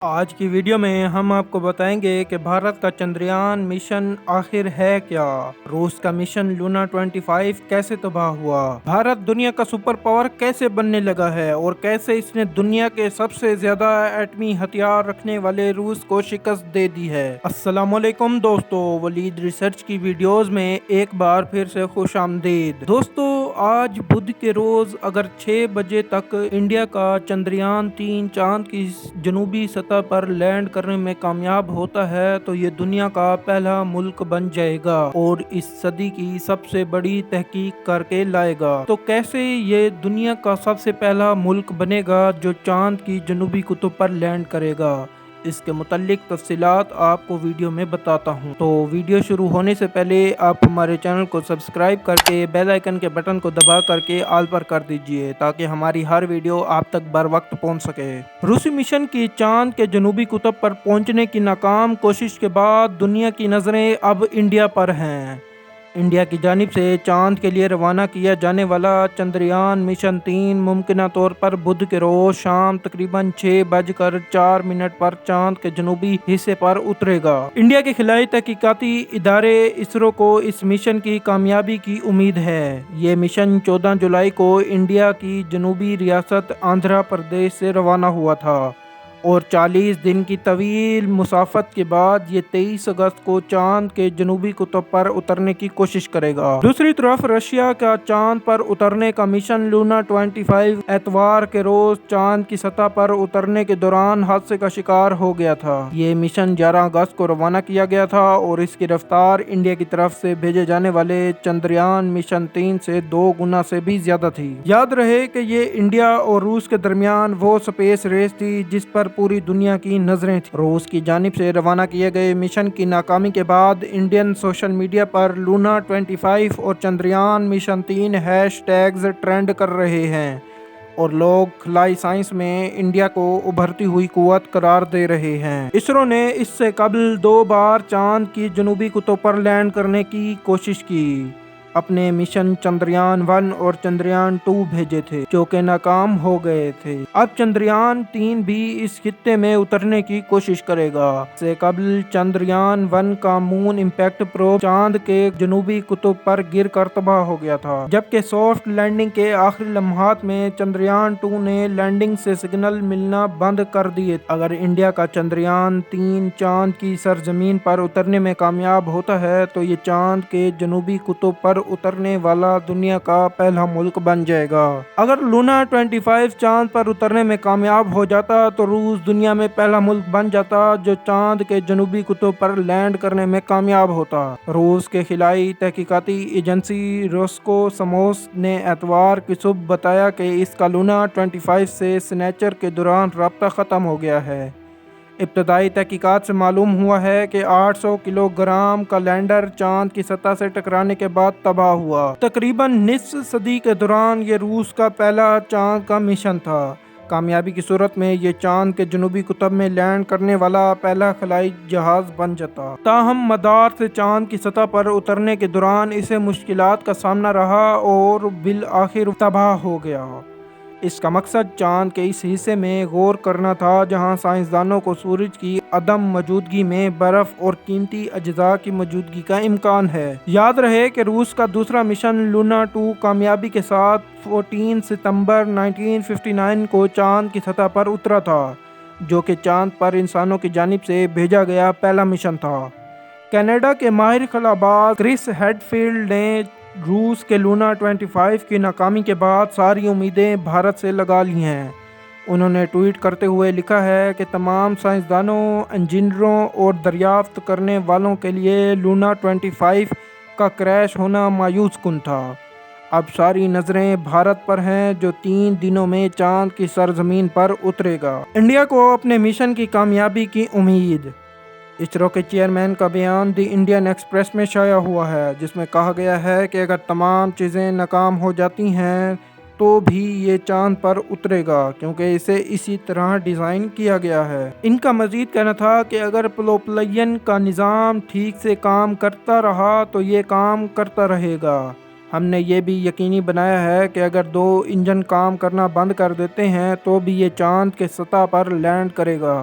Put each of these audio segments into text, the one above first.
آج کی ویڈیو میں ہم آپ کو بتائیں گے کہ بھارت کا چندریان مشن آخر ہے کیا، روس کا مشن لونا 25 کیسے تباہ ہوا، بھارت دنیا کا سپر پاور کیسے بننے لگا ہے اور کیسے اس نے دنیا کے سب سے زیادہ ایٹمی ہتھیار رکھنے والے روس کو شکست دے دی ہے۔ السلام علیکم دوستو، ولید ریسرچ کی ویڈیوز میں ایک بار پھر سے خوش آمدید۔ دوستو، آج بدھ کے روز اگر 6 بجے تک انڈیا کا چندریان 3 چاند کی جنوبی سطح پر لینڈ کرنے میں کامیاب ہوتا ہے تو یہ دنیا کا پہلا ملک بن جائے گا اور اس صدی کی سب سے بڑی تحقیق کر کے لائے گا۔ تو کیسے یہ دنیا کا سب سے پہلا ملک بنے گا جو چاند کی جنوبی قطب پر لینڈ کرے گا، اس کے متعلق تفصیلات آپ کو ویڈیو میں بتاتا ہوں۔ تو ویڈیو شروع ہونے سے پہلے آپ ہمارے چینل کو سبسکرائب کر کے بیل آئیکن کے بٹن کو دبا کر کے آل پر کر دیجئے تاکہ ہماری ہر ویڈیو آپ تک بر وقت پہنچ سکے۔ روسی مشن کی چاند کے جنوبی قطب پر پہنچنے کی ناکام کوشش کے بعد دنیا کی نظریں اب انڈیا پر ہیں۔ انڈیا کی جانب سے چاند کے لیے روانہ کیا جانے والا چندریان مشن 3 ممکنہ طور پر بدھ کے روز شام تقریباً 6:04 پر چاند کے جنوبی حصے پر اترے گا۔ انڈیا کے خلائی تحقیقاتی ادارے اسرو کو اس مشن کی کامیابی کی امید ہے۔ یہ مشن 14 جولائی کو انڈیا کی جنوبی ریاست آندھرا پردیش سے روانہ ہوا تھا اور 40 دن کی طویل مسافت کے بعد یہ 23 اگست کو چاند کے جنوبی قطب پر اترنے کی کوشش کرے گا۔ دوسری طرف رشیا کا چاند پر اترنے کا مشن لونا 25 اتوار کے روز چاند کی سطح پر اترنے کے دوران حادثے کا شکار ہو گیا تھا۔ یہ مشن 11 اگست کو روانہ کیا گیا تھا اور اس کی رفتار انڈیا کی طرف سے بھیجے جانے والے چندریان مشن 3 سے 2 گنا سے بھی زیادہ تھی۔ یاد رہے کہ یہ انڈیا اور روس کے درمیان وہ سپیس ریس تھی جس پر پوری دنیا کی نظریں تھیں۔ روس کی جانب سے روانہ کیے گئے مشن کی ناکامی کے بعد انڈین سوشل میڈیا پر لونا 25 اور Chandrayaan mission 3 hashtags trend کر رہے ہیں اور لوگ خلائی سائنس میں انڈیا کو ابھرتی ہوئی قوت قرار دے رہے ہیں۔ اسرو نے اس سے قبل 2 بار چاند کی جنوبی قطب پر لینڈ کرنے کی کوشش کی، اپنے مشن چندریان 1 اور چندریان 2 بھیجے تھے جو کہ ناکام ہو گئے تھے۔ اب چندریان 3 بھی اس خطے میں اترنے کی کوشش کرے گا۔ اس سے قبل چندریان 1 کا مون امپیکٹ پروب چاند کے جنوبی قطب پر گر کر تباہ ہو گیا تھا، جبکہ سافٹ لینڈنگ کے آخری لمحات میں چندریان 2 نے لینڈنگ سے سگنل ملنا بند کر دیے۔ اگر انڈیا کا چندریان 3 چاند کی سرزمین پر اترنے میں کامیاب ہوتا ہے تو یہ چاند کے جنوبی قطب پر اترنے والا دنیا کا پہلا ملک بن جائے گا۔ اگر لونا 25 چاند پر اترنے میں کامیاب ہو جاتا تو روس دنیا میں پہلا ملک بن جاتا جو چاند کے جنوبی قطب پر لینڈ کرنے میں کامیاب ہوتا۔ روس کے خلائی تحقیقاتی ایجنسی روسکوسموس نے اتوار کی صبح بتایا کہ اس کا لونا 25 سے سنیچر کے دوران رابطہ ختم ہو گیا ہے۔ ابتدائی تحقیقات سے معلوم ہوا ہے کہ 800 کلو گرام کا لینڈر چاند کی سطح سے ٹکرانے کے بعد تباہ ہوا۔ تقریباً نصف صدی کے دوران یہ روس کا پہلا چاند کا مشن تھا۔ کامیابی کی صورت میں یہ چاند کے جنوبی قطب میں لینڈ کرنے والا پہلا خلائی جہاز بن جاتا۔ تاہم مدار سے چاند کی سطح پر اترنے کے دوران اسے مشکلات کا سامنا رہا اور بالآخر تباہ ہو گیا۔ اس کا مقصد چاند کے اس حصے میں غور کرنا تھا جہاں سائنسدانوں کو سورج کی عدم موجودگی میں برف اور قیمتی اجزاء کی موجودگی کا امکان ہے۔ یاد رہے کہ روس کا دوسرا مشن لونا 2 کامیابی کے ساتھ 14 ستمبر 1959 کو چاند کی سطح پر اترا تھا، جو کہ چاند پر انسانوں کی جانب سے بھیجا گیا پہلا مشن تھا۔ کینیڈا کے ماہر خلا باز کرس ہیڈفیلڈ نے روس کے لونا 25 کی ناکامی کے بعد ساری امیدیں بھارت سے لگا لی ہیں۔ انہوں نے ٹویٹ کرتے ہوئے لکھا ہے کہ تمام سائنسدانوں، انجینئروں اور دریافت کرنے والوں کے لیے لونا 25 کا کریش ہونا مایوس کن تھا۔ اب ساری نظریں بھارت پر ہیں جو 3 دنوں میں چاند کی سرزمین پر اترے گا۔ انڈیا کو اپنے مشن کی کامیابی کی امید۔ اسرو کے چیئرمین کا بیان دی انڈین ایکسپریس میں شائع ہوا ہے، جس میں کہا گیا ہے کہ اگر تمام چیزیں ناکام ہو جاتی ہیں تو بھی یہ چاند پر اترے گا کیونکہ اسے اسی طرح ڈیزائن کیا گیا ہے۔ ان کا مزید کہنا تھا کہ اگر پروپلشن کا نظام ٹھیک سے کام کرتا رہا تو یہ کام کرتا رہے گا۔ ہم نے یہ بھی یقینی بنایا ہے کہ اگر 2 انجن کام کرنا بند کر دیتے ہیں تو بھی یہ چاند کے سطح پر لینڈ کرے گا۔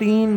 3